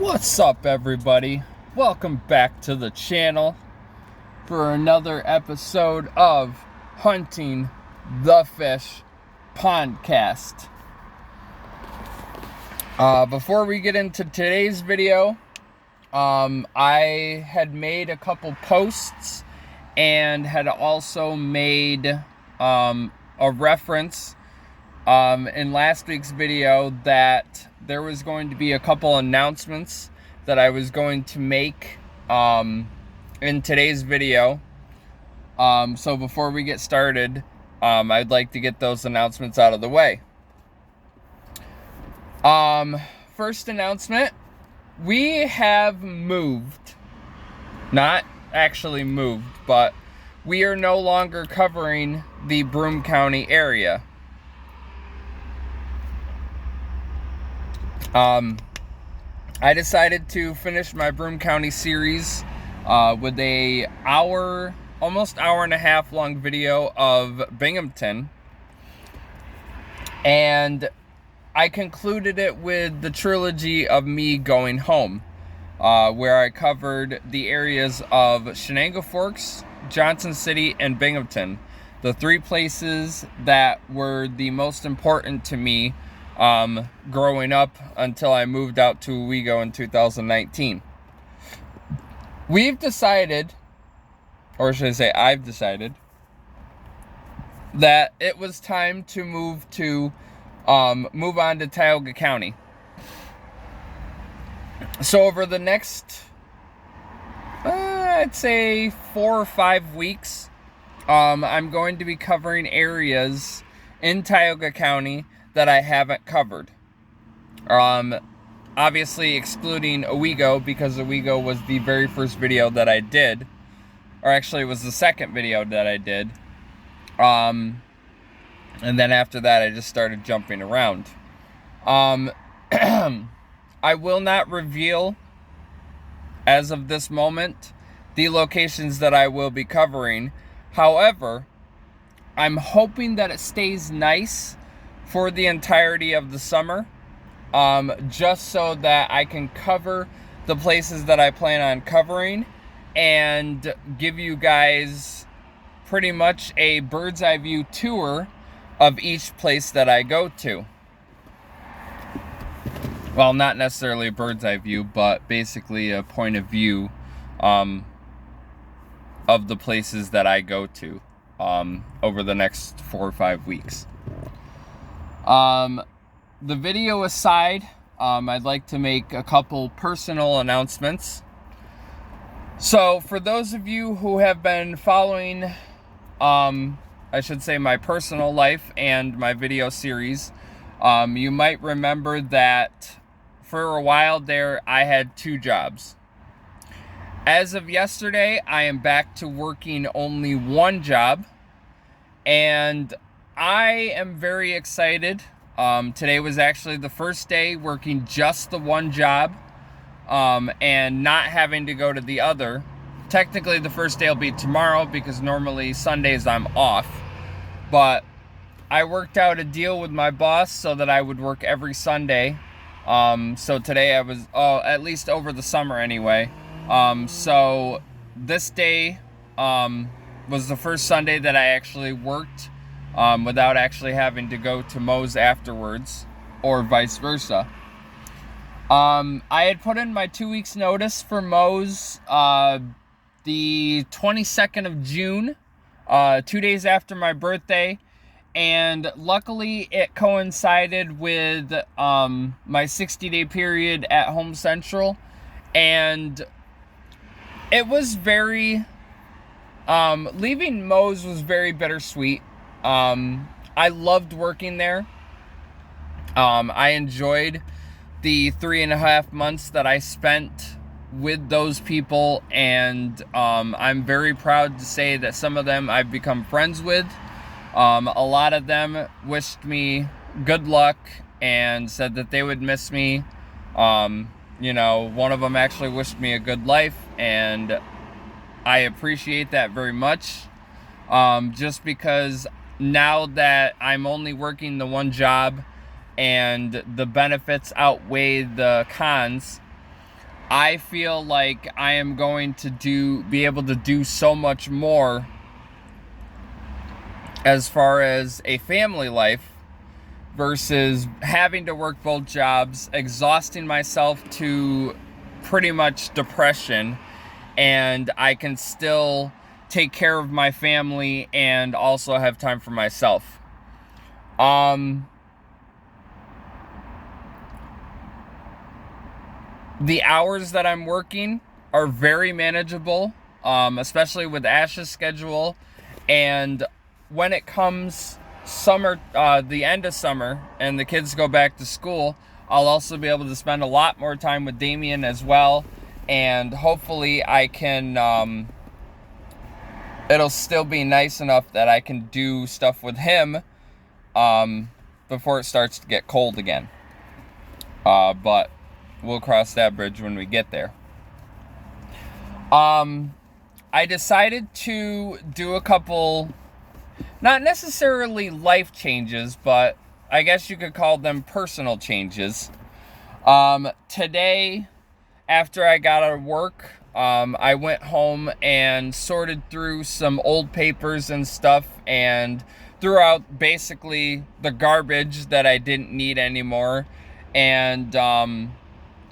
What's up, everybody? Welcome back to the channel for another episode of Hunting the Fish Pondcast. Before we get into today's video, I had made a couple posts and had also made a reference in last week's video that there was going to be a couple announcements that I was going to make in today's video. So before we get started, I'd like to get those announcements out of the way. First announcement, we have moved. Not actually moved, but we are no longer covering the Broome County area. I decided to finish my Broome County series with a almost hour and a half long video of Binghamton, and I concluded it with the trilogy of me going home, where I covered the areas of Shenango Forks, Johnson City, and Binghamton, the three places that were the most important to me growing up until I moved out to Owego in 2019. We've decided, or should I say I've decided, that it was time to move on to Tioga County. So over the next, I'd say 4 or 5 weeks, I'm going to be covering areas in Tioga County that I haven't covered. Obviously excluding Owego, because Owego was the very first video that I did, or actually it was the second video that I did. And then after that I just started jumping around. I will not reveal, as of this moment, the locations that I will be covering. However, I'm hoping that it stays nice for the entirety of the summer, just so that I can cover the places that I plan on covering and give you guys pretty much a bird's eye view tour of each place that I go to. Well, not necessarily a bird's eye view, but basically a point of view of the places that I go to over the next 4 or 5 weeks. The video aside, I'd like to make a couple personal announcements. So for those of you who have been following, I should say, my personal life and my video series, you might remember that for a while there I had 2 jobs. As of yesterday, I am back to working only 1 job, and I am very excited. Today was actually the first day working just the 1 job, and not having to go to the other. Technically the first day will be tomorrow, because normally Sundays I'm off, but I worked out a deal with my boss so that I would work every Sunday. So today I was, at least over the summer anyway. So this day was the first Sunday that I actually worked without actually having to go to Moe's afterwards, or vice versa. I had put in my 2 weeks notice for Moe's the 22nd of June, 2 days after my birthday, and luckily it coincided with my 60-day period at Home Central, and it was very, leaving Moe's was very bittersweet. I loved working there. I enjoyed the 3.5 months that I spent with those people, and I'm very proud to say that some of them I've become friends with. A lot of them wished me good luck and said that they would miss me. You know, one of them actually wished me a good life, and I appreciate that very much. Just because now that I'm only working the 1 job and the benefits outweigh the cons, I feel like I am going to be able to do so much more as far as a family life versus having to work both jobs, exhausting myself to pretty much depression, and I can still take care of my family and also have time for myself. The hours that I'm working are very manageable, especially with Ash's schedule. And when it comes summer, the end of summer, and the kids go back to school, I'll also be able to spend a lot more time with Damien as well. And hopefully I can, it'll still be nice enough that I can do stuff with him before it starts to get cold again. But we'll cross that bridge when we get there. I decided to do a couple, not necessarily life changes, but I guess you could call them personal changes. Today, after I got out of work, I went home and sorted through some old papers and stuff and threw out basically the garbage that I didn't need anymore, and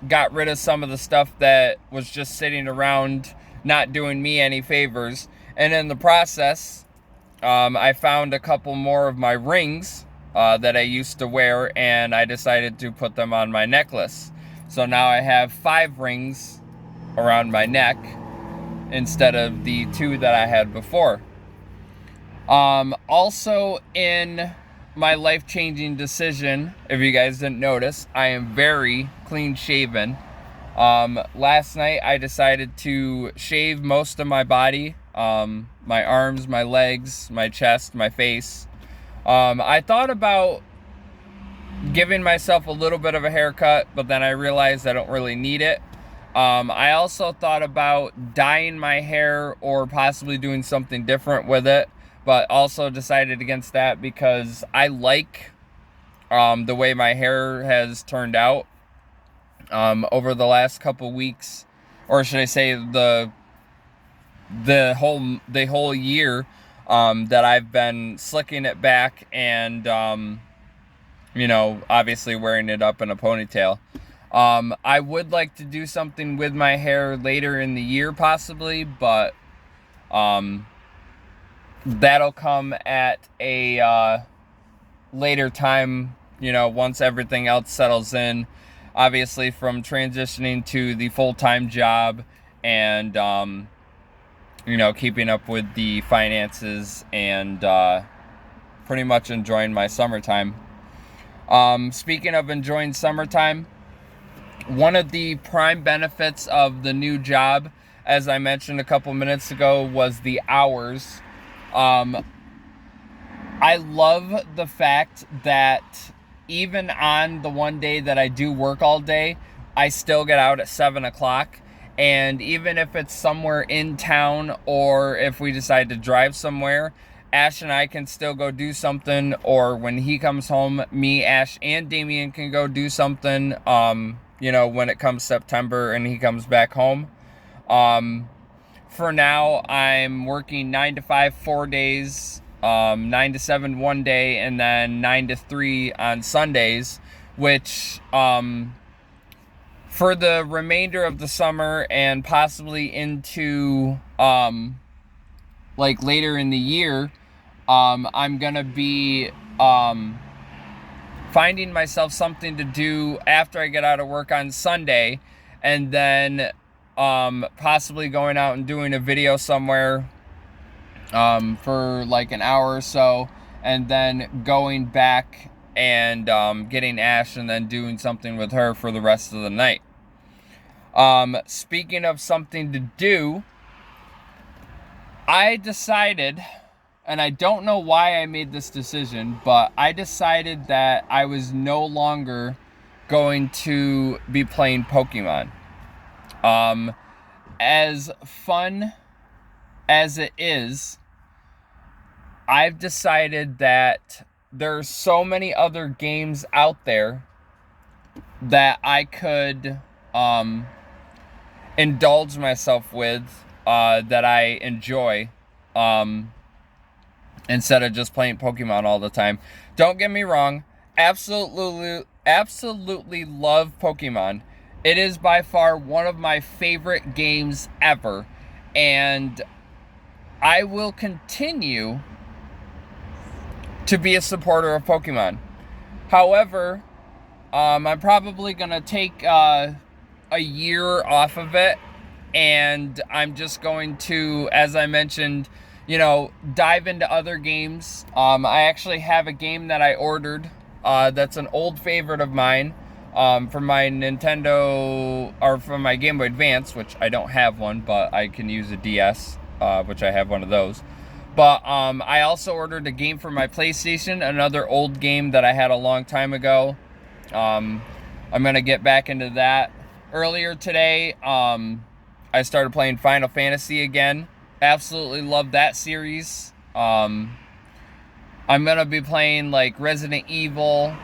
got rid of some of the stuff that was just sitting around not doing me any favors. And in the process, I found a couple more of my rings that I used to wear, and I decided to put them on my necklace. So now I have 5 rings around my neck instead of the 2 that I had before. Also in my life-changing decision, if you guys didn't notice, I am very clean shaven. Last night I decided to shave most of my body, my arms, my legs, my chest, my face. I thought about giving myself a little bit of a haircut, but then I realized I don't really need it. I also thought about dyeing my hair or possibly doing something different with it, but also decided against that because I like the way my hair has turned out over the last couple weeks, or should I say the whole year that I've been slicking it back and obviously wearing it up in a ponytail. I would like to do something with my hair later in the year possibly, but that'll come at a later time, once everything else settles in. Obviously, from transitioning to the full-time job and, keeping up with the finances and pretty much enjoying my summertime. Speaking of enjoying summertime, one of the prime benefits of the new job, as I mentioned a couple minutes ago, was the hours. I love the fact that even on the one day that I do work all day, I still get out at 7 o'clock. And even if it's somewhere in town or if we decide to drive somewhere, Ash and I can still go do something. Or when he comes home, me, Ash, and Damien can go do something, when it comes September and he comes back home. For now, I'm working 9 to 5, 4 days, 9 to 7 one day, and then 9 to 3 on Sundays, which for the remainder of the summer and possibly into later in the year, I'm gonna be finding myself something to do after I get out of work on Sunday, and then possibly going out and doing a video somewhere for like an hour or so, and then going back and getting Ash and then doing something with her for the rest of the night. Speaking of something to do, I decided, and I don't know why I made this decision, but I decided that I was no longer going to be playing Pokemon. As fun as it is, I've decided that there's so many other games out there that I could indulge myself with that I enjoy, instead of just playing Pokemon all the time. Don't get me wrong, absolutely love Pokemon. It is by far one of my favorite games ever, and I will continue to be a supporter of Pokemon. However, I'm probably gonna take a year off of it, and I'm just going to, as I mentioned, dive into other games. I actually have a game that I ordered that's an old favorite of mine, from my Nintendo, or from my Game Boy Advance, which I don't have one, but I can use a DS, which I have one of those. But I also ordered a game for my PlayStation, another old game that I had a long time ago. I'm going to get back into that. Earlier today, I started playing Final Fantasy again. Absolutely love that series. I'm going to be playing like Resident Evil,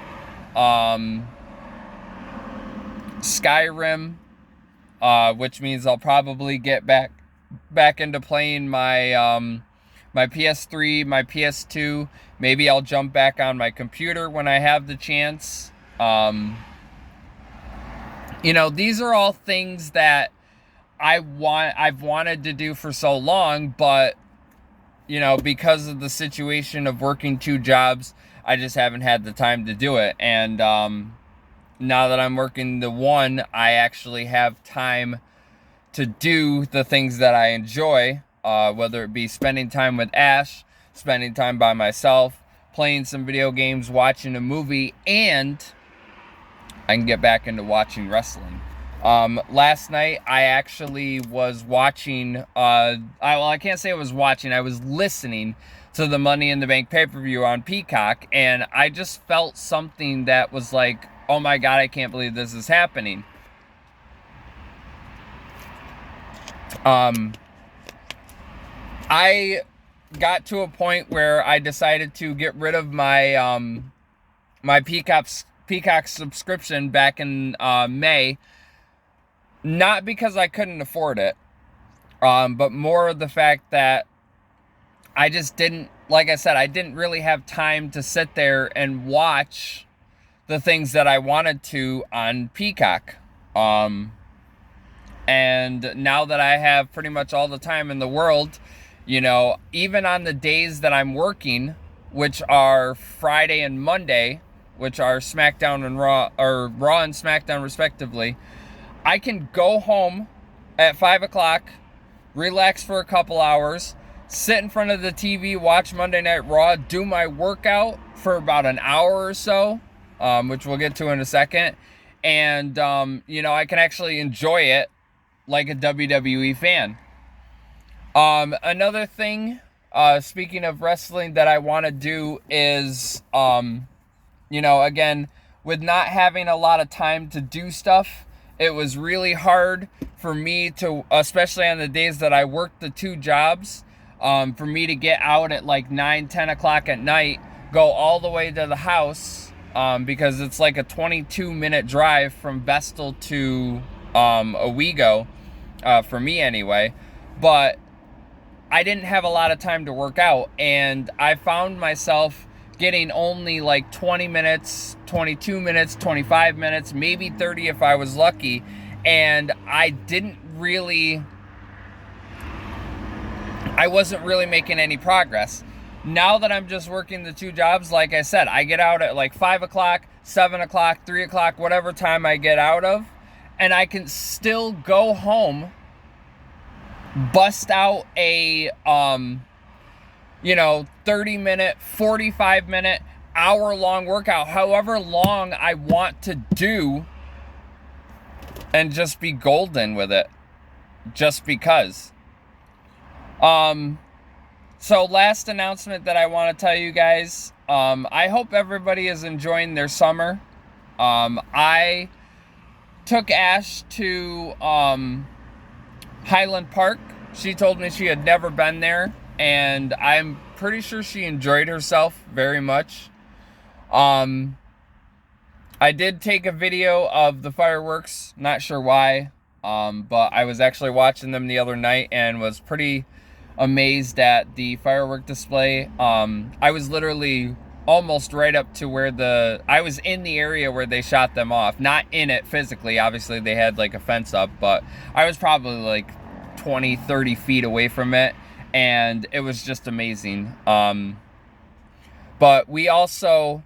Skyrim, which means I'll probably get back into playing my my PS3, my PS2. Maybe I'll jump back on my computer when I have the chance. These are all things that I've wanted to do for so long, but because of the situation of working 2 jobs, I just haven't had the time to do it. And now that I'm working the one, I actually have time to do the things that I enjoy, whether it be spending time with Ash, spending time by myself, playing some video games, watching a movie, and I can get back into watching wrestling. Last night, I actually was watching, I can't say I was watching, I was listening to the Money in the Bank pay-per-view on Peacock, and I just felt something that was like, oh my God, I can't believe this is happening. I got to a point where I decided to get rid of my my Peacock subscription back in May, not because I couldn't afford it, but more of the fact that I just didn't, like I said, I didn't really have time to sit there and watch the things that I wanted to on Peacock. And now that I have pretty much all the time in the world, even on the days that I'm working, which are Friday and Monday, which are SmackDown and Raw, or Raw and SmackDown respectively, I can go home at 5 o'clock, relax for a couple hours, sit in front of the TV, watch Monday Night Raw, do my workout for about an hour or so, which we'll get to in a second. And, I can actually enjoy it like a WWE fan. Another thing, speaking of wrestling, that I want to do is, again, with not having a lot of time to do stuff, it was really hard for me to, especially on the days that I worked the 2 jobs, for me to get out at like 9, 10 o'clock at night, go all the way to the house, because it's like a 22-minute drive from Vestal to Owego, for me anyway. But I didn't have a lot of time to work out, and I found myself getting only like 20 minutes, 22 minutes, 25 minutes, maybe 30 if I was lucky, and I wasn't really making any progress. Now that I'm just working the 2 jobs, like I said, I get out at like 5 o'clock, 7 o'clock, 3 o'clock, whatever time I get out of, and I can still go home, bust out a 30-minute, 45-minute, hour-long workout, however long I want to do, and just be golden with it, just because. So last announcement that I want to tell you guys, I hope everybody is enjoying their summer. I took Ash to Highland Park. She told me she had never been there, and I'm pretty sure she enjoyed herself very much. I did take a video of the fireworks, not sure why. But I was actually watching them the other night and was pretty amazed at the firework display. I was literally almost right up to where I was in the area where they shot them off. Not in it physically, obviously they had like a fence up, but I was probably like 20, 30 feet away from it, and it was just amazing. But we also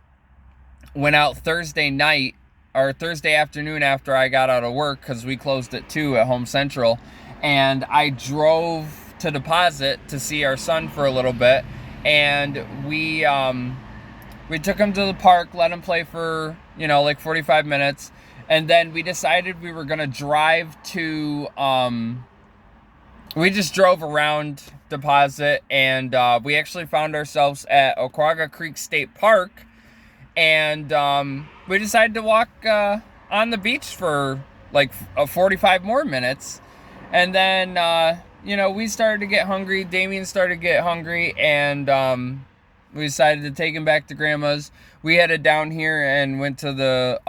went out Thursday night, or Thursday afternoon after I got out of work, because we closed at 2 at Home Central, and I drove to Deposit to see our son for a little bit, and we took him to the park, let him play for, like 45 minutes, and then we decided we were gonna drive to, we just drove around Deposit, and we actually found ourselves at Oquaga Creek State Park, and we decided to walk on the beach for like 45 more minutes, and then we started to get hungry. Damien started to get hungry, and we decided to take him back to Grandma's. We headed down here and went to the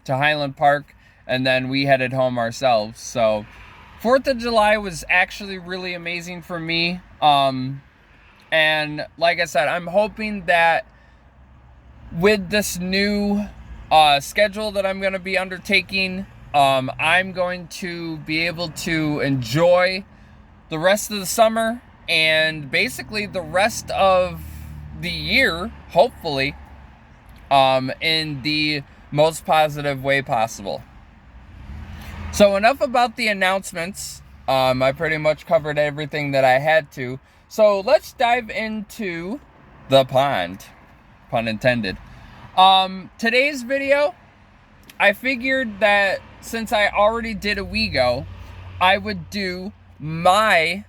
to Highland Park, and then we headed home ourselves. So 4th of July was actually really amazing for me, and like I said, I'm hoping that with this new schedule that I'm going to be undertaking, I'm going to be able to enjoy the rest of the summer and basically the rest of the year, hopefully, in the most positive way possible. So enough about the announcements. I pretty much covered everything that I had to. So let's dive into the pond, pun intended. Today's video, I figured that since I already did Owego, I would do my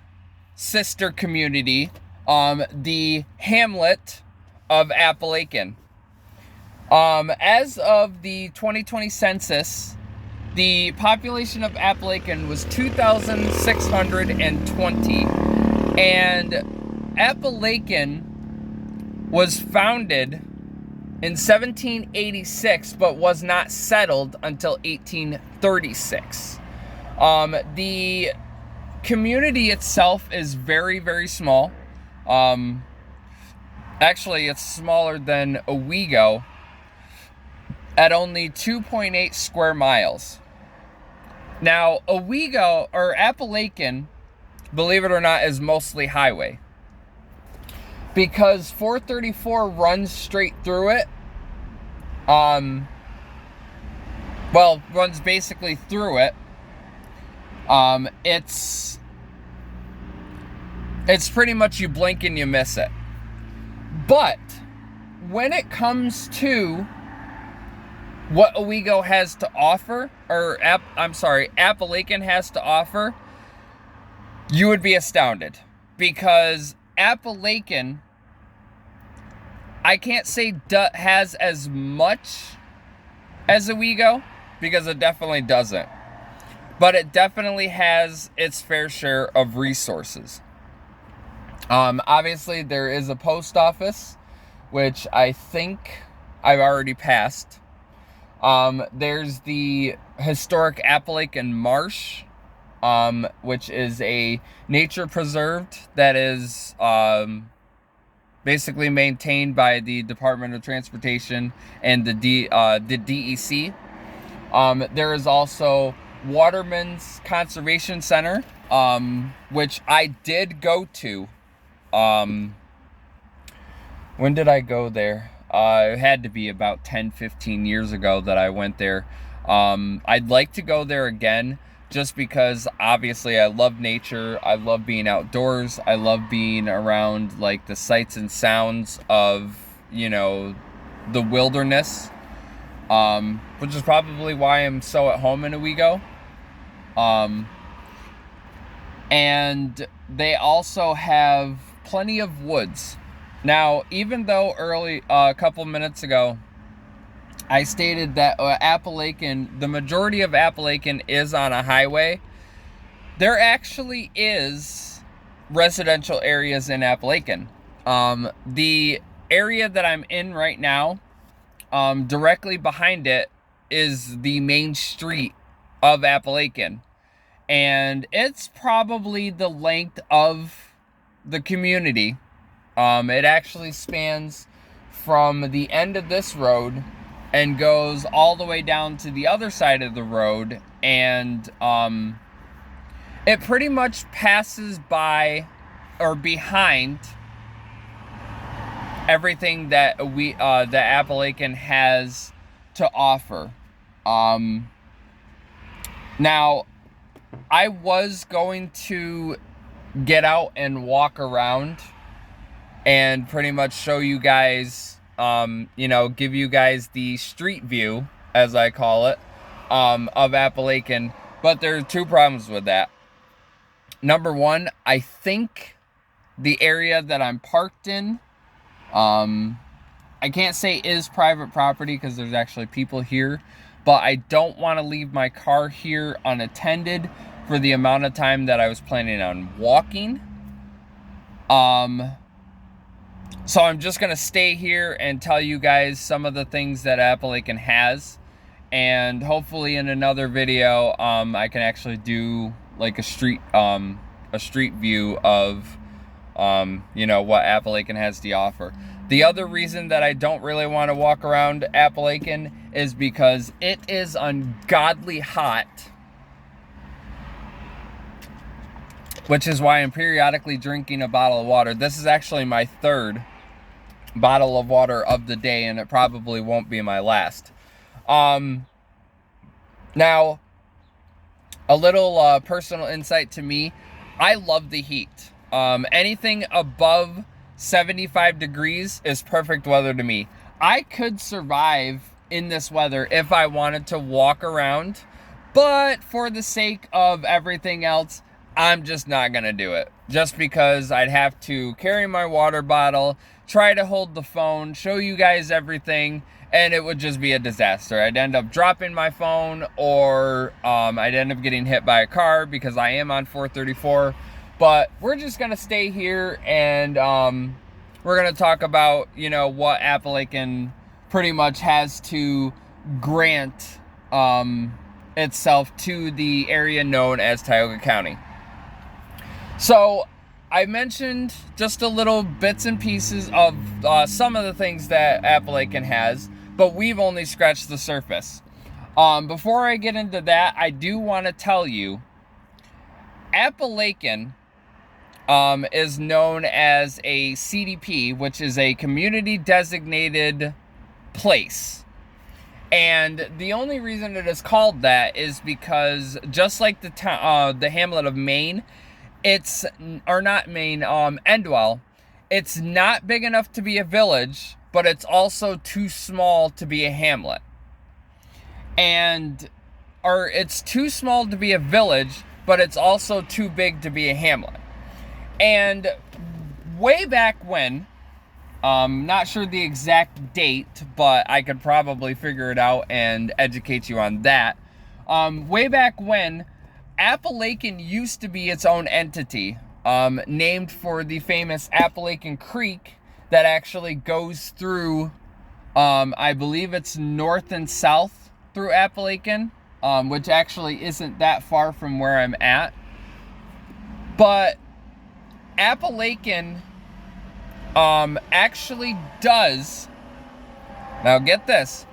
sister community, the hamlet of Apalachin. As of the 2020 census, the population of Apalachin was 2,620, and Apalachin was founded in 1786, but was not settled until 1836. The community itself is very, very small. Actually, it's smaller than Owego at only 2.8 square miles. Now, Owego, or Apalachin, believe it or not, is mostly highway, because 434 runs straight through it. Runs basically through it. It's pretty much you blink and you miss it. But when it comes to what Owego has to offer, or Apalachin has to offer, you would be astounded, because Apalachin, I can't say has as much as Owego, because it definitely doesn't, but it definitely has its fair share of resources. Obviously there is a post office, which I think I've already passed. There's the historic Apalachin Marsh, which is a nature preserved that is basically maintained by the Department of Transportation and the DEC. There is also Waterman's Conservation Center, which I did go to. When did I go there? It had to be about 10-15 years ago that I went there. I'd like to go there again, just because obviously I love nature. I love being outdoors. I love being around like the sights and sounds of, the wilderness, which is probably why I'm so at home in Owego. And they also have plenty of woods. Now, even though a couple minutes ago, I stated that Apalachin, the majority of Apalachin is on a highway, there actually is residential areas in Apalachin. The area that I'm in right now, directly behind it is the main street of Apalachin. and it's probably the length of the community. It actually spans from the end of this road and goes all the way down to the other side of the road, and it pretty much passes by or behind everything that the Appalachian has to offer. Now, I was going to get out and walk around and pretty much show you guys, give you guys the street view, as I call it, of Appalachian. But there are two problems with that. Number one, I think the area that I'm parked in, I can't say is private property because there's actually people here, but I don't want to leave my car here unattended for the amount of time that I was planning on walking. So I'm just going to stay here and tell you guys some of the things that Appalachian has. And hopefully in another video, I can actually do like a street view of, what Appalachian has to offer. The other reason that I don't really want to walk around Appalachian is because it is ungodly hot, which is why I'm periodically drinking a bottle of water. This is actually my third bottle of water of the day, and it probably won't be my last. Now, a little personal insight to me, I love the heat. Anything above 75 degrees is perfect weather to me. I could survive in this weather if I wanted to walk around, but for the sake of everything else, I'm just not gonna do it. Just because I'd have to carry my water bottle, try to hold the phone, show you guys everything, and it would just be a disaster. I'd end up dropping my phone, or I'd end up getting hit by a car because I am on 434. But we're just gonna stay here, and we're gonna talk about, what Appalachian pretty much has to grant itself to the area known as Tioga County. So I mentioned just a little bits and pieces of some of the things that Appalachian has, but we've only scratched the surface. Before I get into that, I do want to tell you, Appalachian is known as a CDP, which is a community designated place. And the only reason it is called that is because, just like the hamlet of Maine, Endwell, it's not big enough to be a village, but it's also too small to be a hamlet. Or it's too small to be a village, but it's also too big to be a hamlet. And way back when, not sure the exact date, but I could probably figure it out and educate you on that. Way back when, Appalachian used to be its own entity, named for the famous Appalachian Creek that actually goes through, I believe it's north and south through Appalachian, which actually isn't that far from where I'm at. But Appalachian actually does, now get this,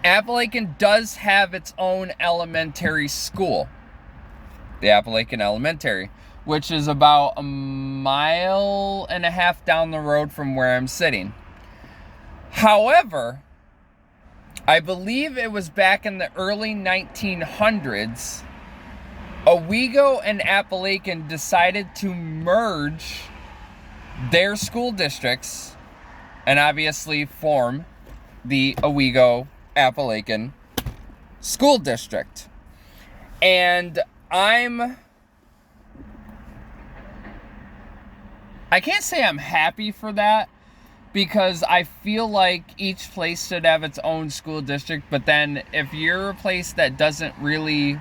Appalachian does have its own elementary school, the Appalachian Elementary, which is about 1.5 miles down the road from where I'm sitting. However, I believe it was back in the early 1900s, Owego and Appalachian decided to merge their school districts and obviously form the Owego Appalachian School District. And I can't say I'm happy for that, because I feel like each place should have its own school district. But then if you're a place that doesn't really,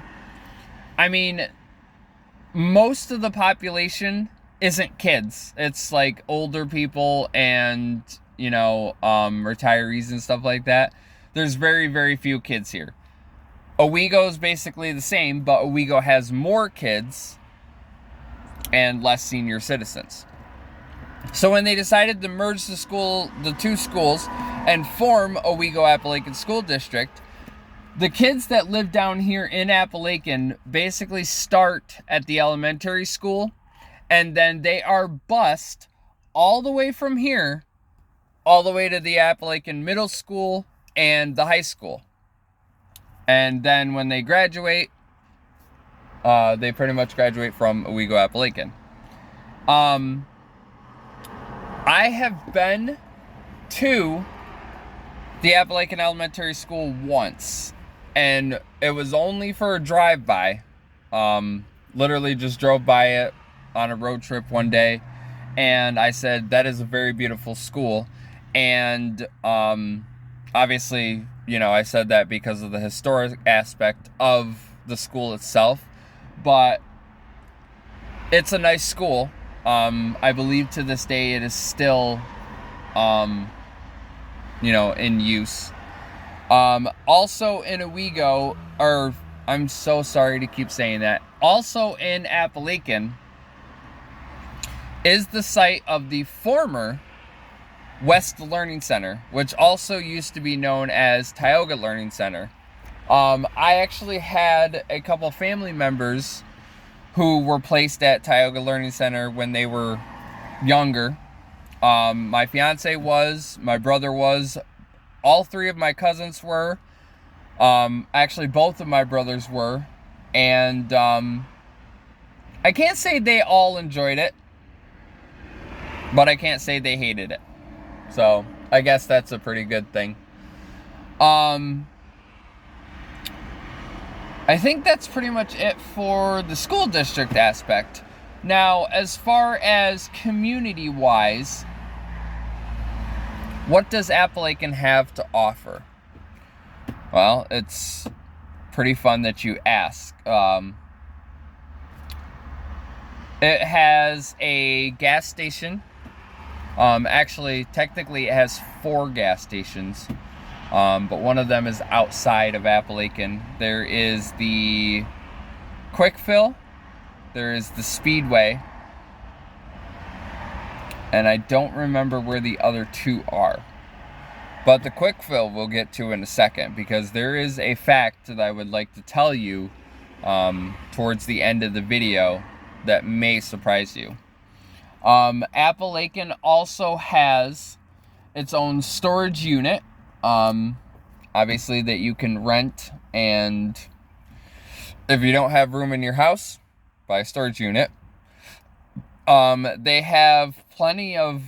most of the population isn't kids. It's like older people and, retirees and stuff like that. There's very, very few kids here. Owego is basically the same, but Owego has more kids and less senior citizens. So when they decided to merge the two schools and form Owego-Appalachian School District, the kids that live down here in Appalachian basically start at the elementary school, and then they are bused all the way from here, all the way to the Appalachian Middle School and the high school. And then when they graduate, they pretty much graduate from Owego-Appalachian. I have been to the Appalachian Elementary School once, and it was only for a drive-by. Literally just drove by it on a road trip one day, and I said, that is a very beautiful school. And obviously, I said that because of the historic aspect of the school itself, but it's a nice school. I believe to this day it is still, in use. Also in Owego, or I'm so sorry to keep saying that, also in Appalachian is the site of the former West Learning Center, which also used to be known as Tioga Learning Center. I actually had a couple family members who were placed at Tioga Learning Center when they were younger. My fiance was, my brother was, all three of my cousins were, actually both of my brothers were, and I can't say they all enjoyed it, but I can't say they hated it. So I guess that's a pretty good thing. I think that's pretty much it for the school district aspect. Now, as far as community-wise, what does Appalachian have to offer? Well, it's pretty fun that you ask. It has a gas station. Actually, technically it has 4 gas stations. But one of them is outside of Appalachian. There is the Quick Fill, there is the Speedway, and I don't remember where the other 2 are. But the Quick Fill we'll get to in a second, because there is a fact that I would like to tell you towards the end of the video that may surprise you. Appalachian also has its own storage unit. Obviously that you can rent, and if you don't have room in your house, buy a storage unit. They have plenty of,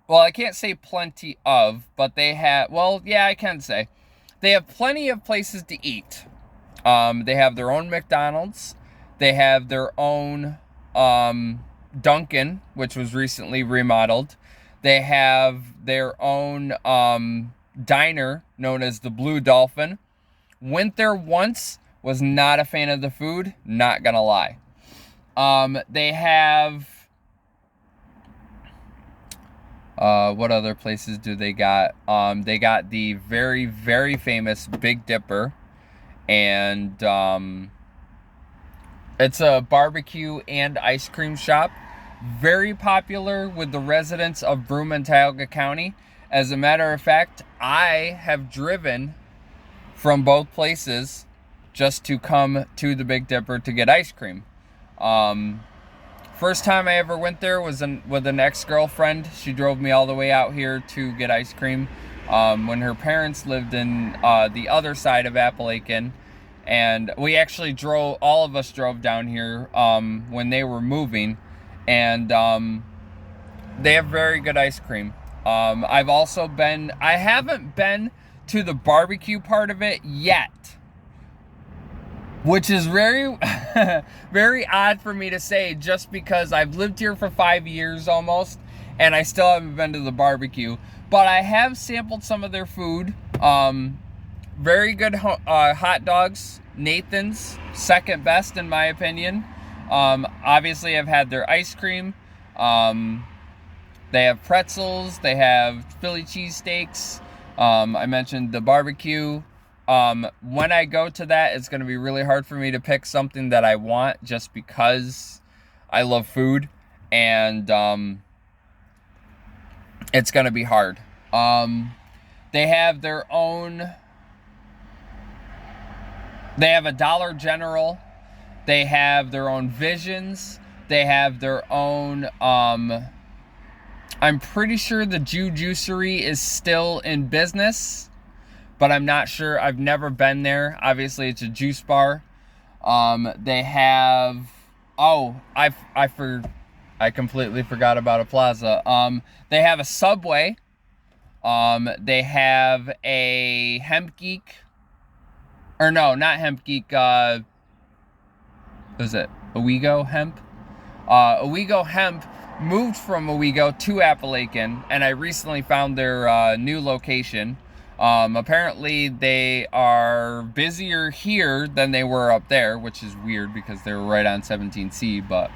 well, I can't say plenty of, but they have, well, yeah, I can say they have plenty of places to eat. They have their own McDonald's. They have their own, Dunkin', which was recently remodeled. They have their own, diner known as the Blue Dolphin. Went there once, was not a fan of the food, not gonna lie. They have what other places do they got? They got the very, very famous Big Dipper, and it's a barbecue and ice cream shop, very popular with the residents of Broome and Tioga County. As a matter of fact, I have driven from both places just to come to the Big Dipper to get ice cream. First time I ever went there was with an ex-girlfriend. She drove me all the way out here to get ice cream when her parents lived in the other side of Appalachian. And we actually all of us drove down here when they were moving. And they have very good ice cream. I haven't been to the barbecue part of it yet, which is very, very odd for me to say, just because I've lived here for 5 years almost, and I still haven't been to the barbecue. But I have sampled some of their food. Very good hot dogs. Nathan's, second best in my opinion. Obviously, I've had their ice cream. They have pretzels. They have Philly cheesesteaks. I mentioned the barbecue. When I go to that, it's going to be really hard for me to pick something that I want just because I love food, and it's going to be hard. They have their own, they have a Dollar General, they have their own Visions, they have their own, I'm pretty sure the Juicery is still in business, but I'm not sure. I've never been there. Obviously, it's a juice bar. They have, I completely forgot about a Plaza. They have a Subway. They have a Hemp Geek. Or no, not Hemp Geek. What is it? Owego Hemp? Owego Hemp moved from Owego to Appalachian, and I recently found their new location. Apparently they are busier here than they were up there, which is weird because they were right on 17C, but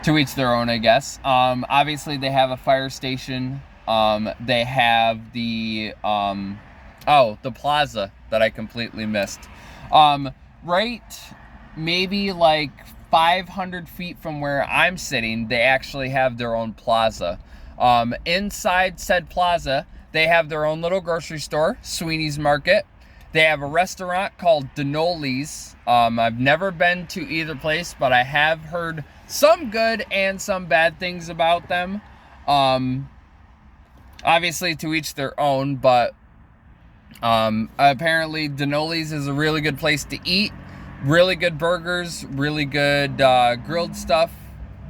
to each their own, I guess. Obviously they have a fire station. They have the, the Plaza that I completely missed. Right, maybe like 500 feet from where I'm sitting, they actually have their own plaza. Inside said plaza, they have their own little grocery store, Sweeney's Market. They have a restaurant called Denoli's. I've never been to either place, but I have heard some good and some bad things about them. Obviously to each their own, but apparently Denoli's is a really good place to eat. Really good burgers, really good grilled stuff,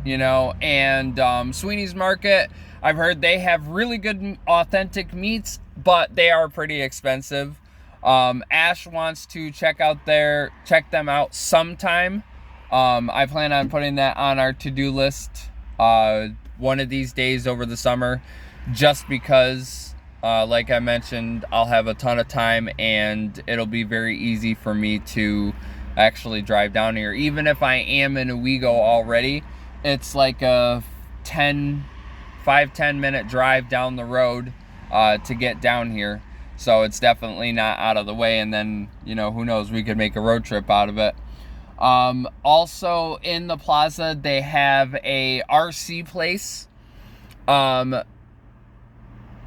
you know, and Sweeney's Market, I've heard they have really good authentic meats, but they are pretty expensive. Ash wants to check them out sometime. I plan on putting that on our to-do list one of these days over the summer, just because like I mentioned, I'll have a ton of time and it'll be very easy for me to actually drive down here. Even if I am in Owego already, it's like a 10 minute drive down the road to get down here, so it's definitely not out of the way. And then, you know, who knows, we could make a road trip out of it. Also in the plaza, they have a RC place.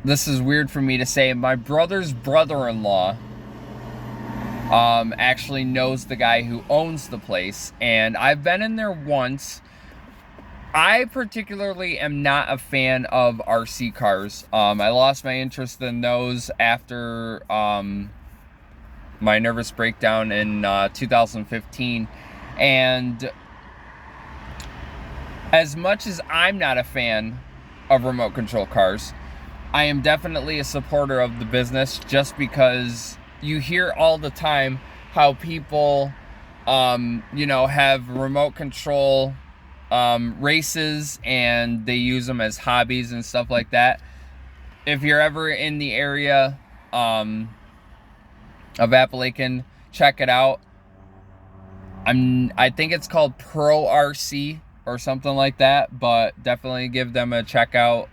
This is weird for me to say. My brother's brother-in-law actually knows the guy who owns the place, and I've been in there once. I particularly am not a fan of RC cars. I lost my interest in those after my nervous breakdown in 2015, and as much as I'm not a fan of remote control cars, I am definitely a supporter of the business, just because you hear all the time how people, you know, have remote control races and they use them as hobbies and stuff like that. If you're ever in the area of Appalachian, check it out. I think it's called Pro RC or something like that, but definitely give them a check out.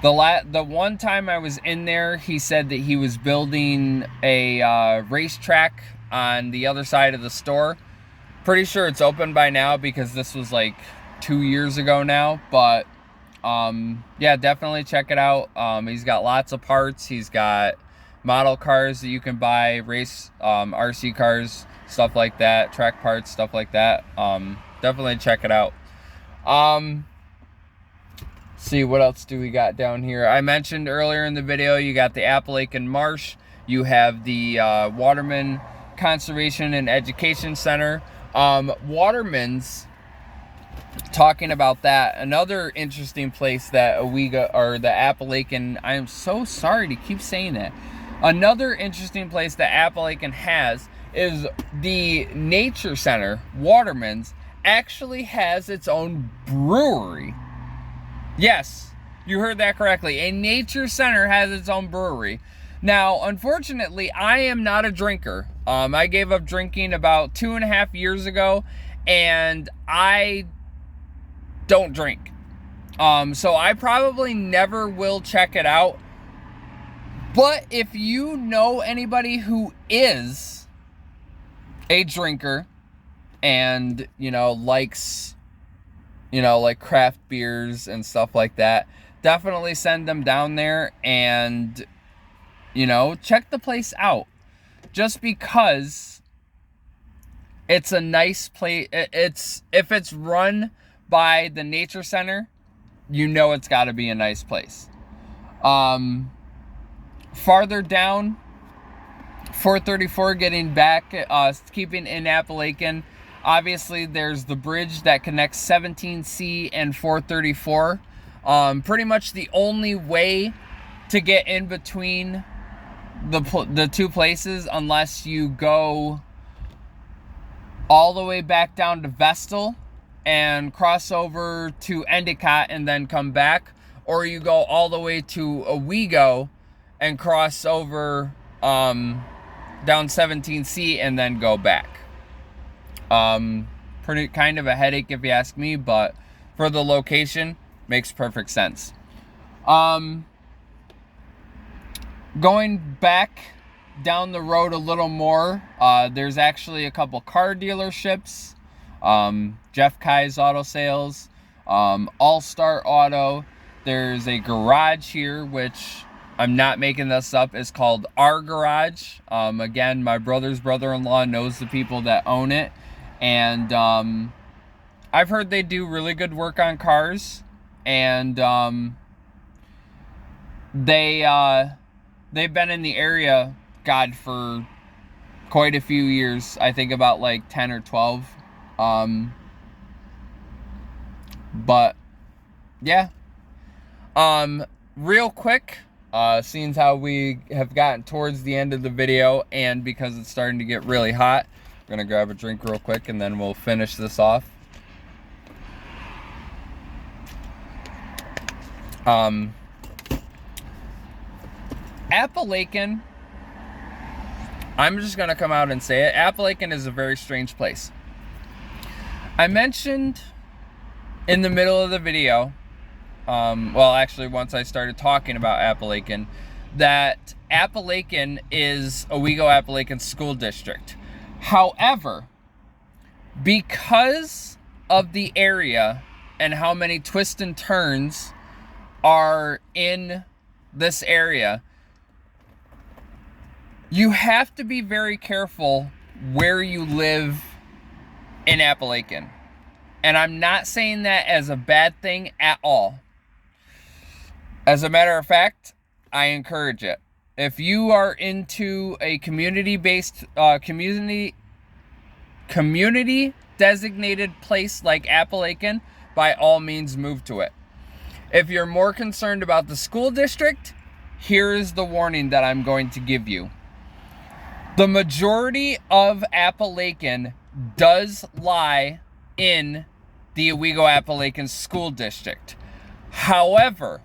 The one time I was in there, he said that he was building a racetrack on the other side of the store. Pretty sure it's open by now because this was like 2 years ago now, but yeah, definitely check it out. He's got lots of parts. He's got model cars that you can buy, race RC cars, stuff like that, track parts, stuff like that. Definitely check it out. See, what else do we got down here? I mentioned earlier in the video, you got the Appalachian Marsh, you have the Waterman Conservation and Education Center. Waterman's, talking about that, another interesting place that Owego, or the Appalachian, I am so sorry to keep saying that. Another interesting place that Appalachian has is the Nature Center. Waterman's actually has its own brewery. Yes, you heard that correctly. A Nature Center has its own brewery. Now, unfortunately, I am not a drinker. I gave up drinking about 2.5 years ago, and I don't drink. So I probably never will check it out. But if you know anybody who is a drinker and, likes, like craft beers and stuff like that, definitely send them down there and, check the place out. Just because it's a nice place. If it's run by the nature center, it's got to be a nice place. Farther down, 434, getting back, keeping in Appalachian, obviously there's the bridge that connects 17C and 434. Pretty much the only way to get in between the two places, unless you go all the way back down to Vestal and cross over to Endicott and then come back, or you go all the way to Owego and cross over down 17C and then go back. Pretty kind of a headache if you ask me, but for the location, makes perfect sense. Going back down the road a little more, there's actually a couple car dealerships. Jeff Kai's Auto Sales, All-Star Auto. There's a garage here, which I'm not making this up, is called Our Garage. Again, my brother's brother-in-law knows the people that own it, and I've heard they do really good work on cars, and they've been in the area, God, for quite a few years. I think about like 10 or 12. But yeah. Real quick, seeing how we have gotten towards the end of the video, and because it's starting to get really hot, I'm gonna grab a drink real quick and then we'll finish this off. Appalachian, I'm just gonna come out and say it, Appalachian is a very strange place. I mentioned in the middle of the video, well, actually, once I started talking about Appalachian, that Appalachian is Owego-Appalachian School District. However, because of the area and how many twists and turns are in this area, you have to be very careful where you live in Appalachian. And I'm not saying that as a bad thing at all. As a matter of fact, I encourage it. If you are into a community-based, community designated place like Appalachian, by all means move to it. If you're more concerned about the school district, here is the warning that I'm going to give you. The majority of Appalachian does lie in the Owego-Appalachian School District. However,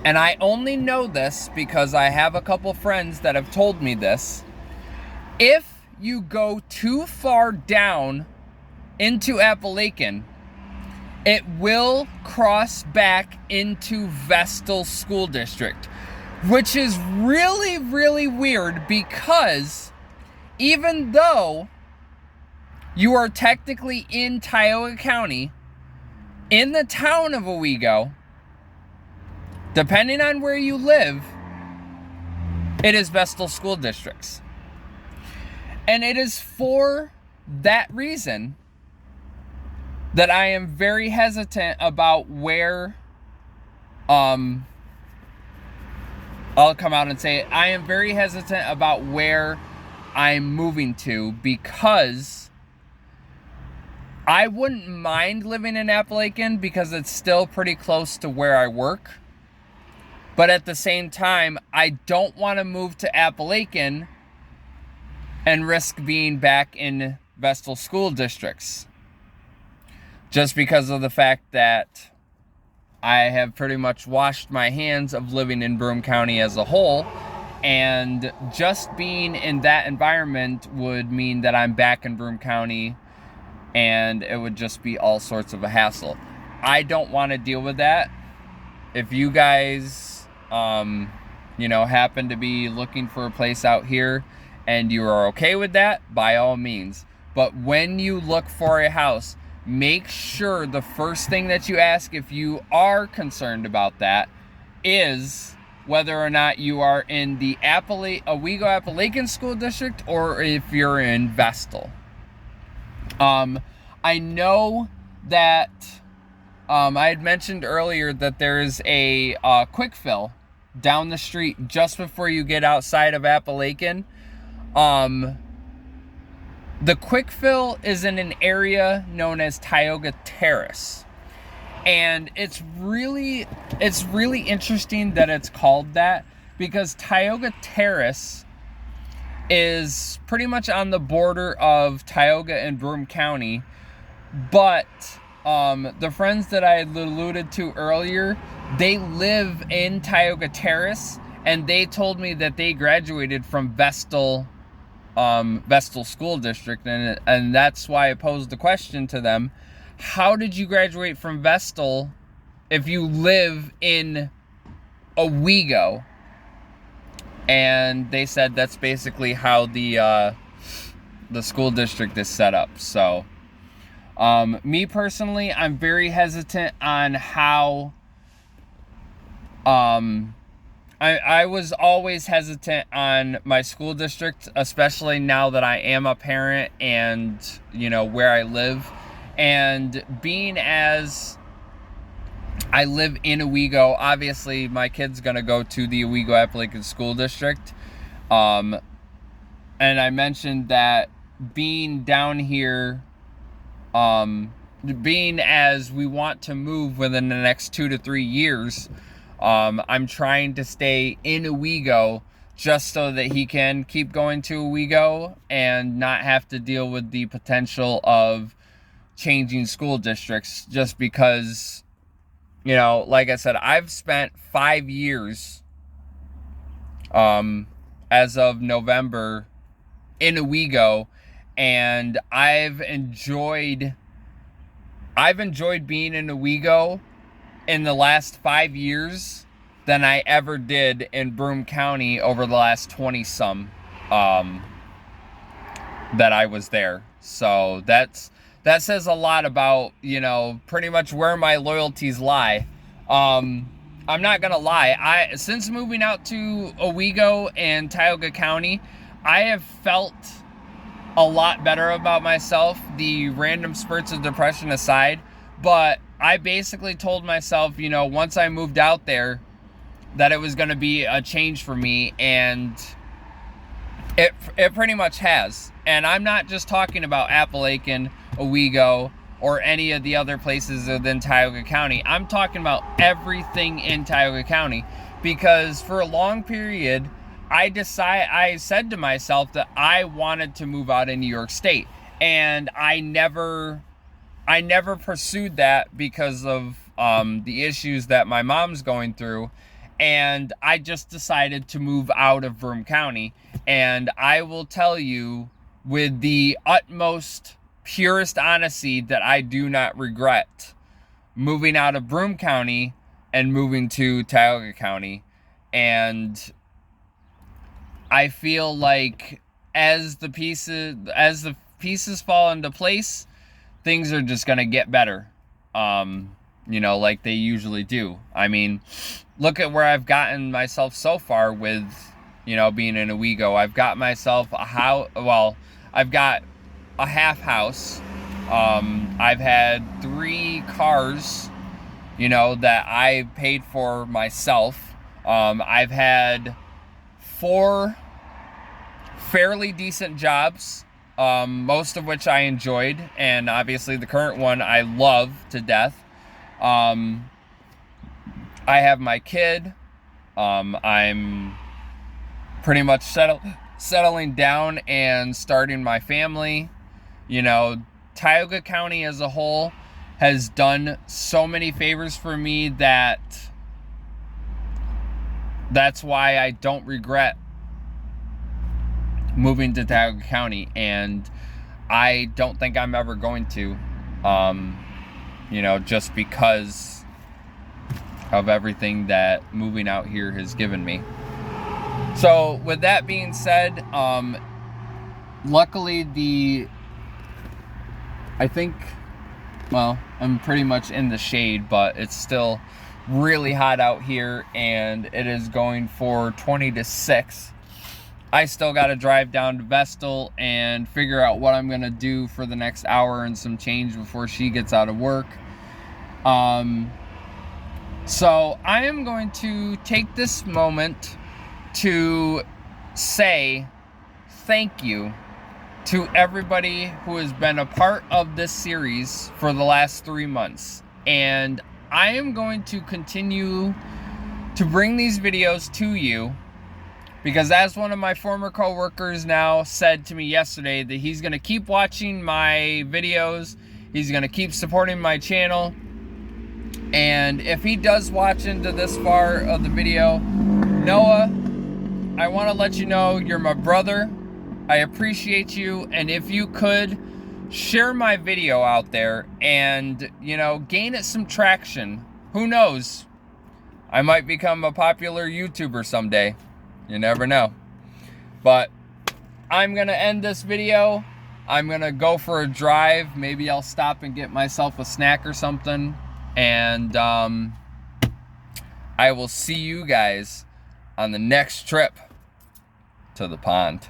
and I only know this because I have a couple friends that have told me this, if you go too far down into Appalachian, it will cross back into Vestal School District, which is really, really weird, because even though you are technically in Tioga County, in the town of Owego, depending on where you live, it is Vestal School Districts. And it is for that reason that I am very hesitant about where, I'll come out and say it, I am very hesitant about where I'm moving to, because I wouldn't mind living in Appalachian because it's still pretty close to where I work. But at the same time, I don't want to move to Appalachian and risk being back in Vestal School Districts, just because of the fact that I have pretty much washed my hands of living in Broome County as a whole, and just being in that environment would mean that I'm back in Broome County, and it would just be all sorts of a hassle. I don't want to deal with that. If you guys happen to be looking for a place out here and you are okay with that, by all means. But when you look for a house, make sure the first thing that you ask, if you are concerned about that, is whether or not you are in the Owego Appalachian School District or if you're in Vestal. I know that I had mentioned earlier that there's a quick fill down the street just before you get outside of Appalachian. The quick fill is in an area known as Tioga Terrace. And it's really interesting that it's called that, because Tioga Terrace is pretty much on the border of Tioga and Broome County. But the friends that I had alluded to earlier, they live in Tioga Terrace, and they told me that they graduated from Vestal School District, and that's why I posed the question to them: how did you graduate from Vestal if you live in Owego? And they said that's basically how the school district is set up. So me personally, I'm very hesitant on how I was always hesitant on my school district, especially now that I am a parent and where I live. And being as I live in Owego, obviously my kid's gonna go to the Owego Appalachian School District. And I mentioned that being down here, being as we want to move within the next 2 to 3 years, I'm trying to stay in Owego just so that he can keep going to Owego and not have to deal with the potential of changing school districts, just because, like I said, I've spent 5 years, as of November, in Owego, and I've enjoyed being in Owego in the last 5 years than I ever did in Broome County over the last 20 some that I was there. So that says a lot about, pretty much where my loyalties lie. I'm not gonna lie, since moving out to Owego and Tioga County, I have felt a lot better about myself, the random spurts of depression aside. But I basically told myself, once I moved out there, that it was going to be a change for me, and it pretty much has. And I'm not just talking about Appalachian, Owego, or any of the other places within Tioga County. I'm talking about everything in Tioga County, because for a long period, I said to myself that I wanted to move out in New York State, and I never pursued that because of the issues that my mom's going through, and I just decided to move out of Broome County. And I will tell you with the utmost purest honesty that I do not regret moving out of Broome County and moving to Tioga County. And I feel like as the pieces fall into place, things are just going to get better, like they usually do. I mean, look at where I've gotten myself so far with, being in Owego. I've got myself a house. Well, I've got a half house. I've had 3 cars, that I paid for myself. I've had 4 fairly decent jobs, most of which I enjoyed, and obviously the current one I love to death. I have my kid. I'm pretty much settling down and starting my family. Tioga County as a whole has done so many favors for me that's why I don't regret moving to Tioga County, and I don't think I'm ever going to, just because of everything that moving out here has given me. So with that being said, luckily I think, well, I'm pretty much in the shade, but it's still really hot out here, and it is going for 20 to 6. I still got to drive down to Vestal and figure out what I'm going to do for the next hour and some change before she gets out of work. So I am going to take this moment to say thank you to everybody who has been a part of this series for the last 3 months. And I am going to continue to bring these videos to you because, as one of my former coworkers now said to me yesterday, that he's going to keep watching my videos, he's going to keep supporting my channel, and if he does watch into this far of the video, Noah, I want to let you know you're my brother. I appreciate you, and if you could share my video out there and, you know, gain it some traction. Who knows? I might become a popular YouTuber someday. You never know. But I'm going to end this video. I'm going to go for a drive. Maybe I'll stop and get myself a snack or something. And I will see you guys on the next trip to the pond.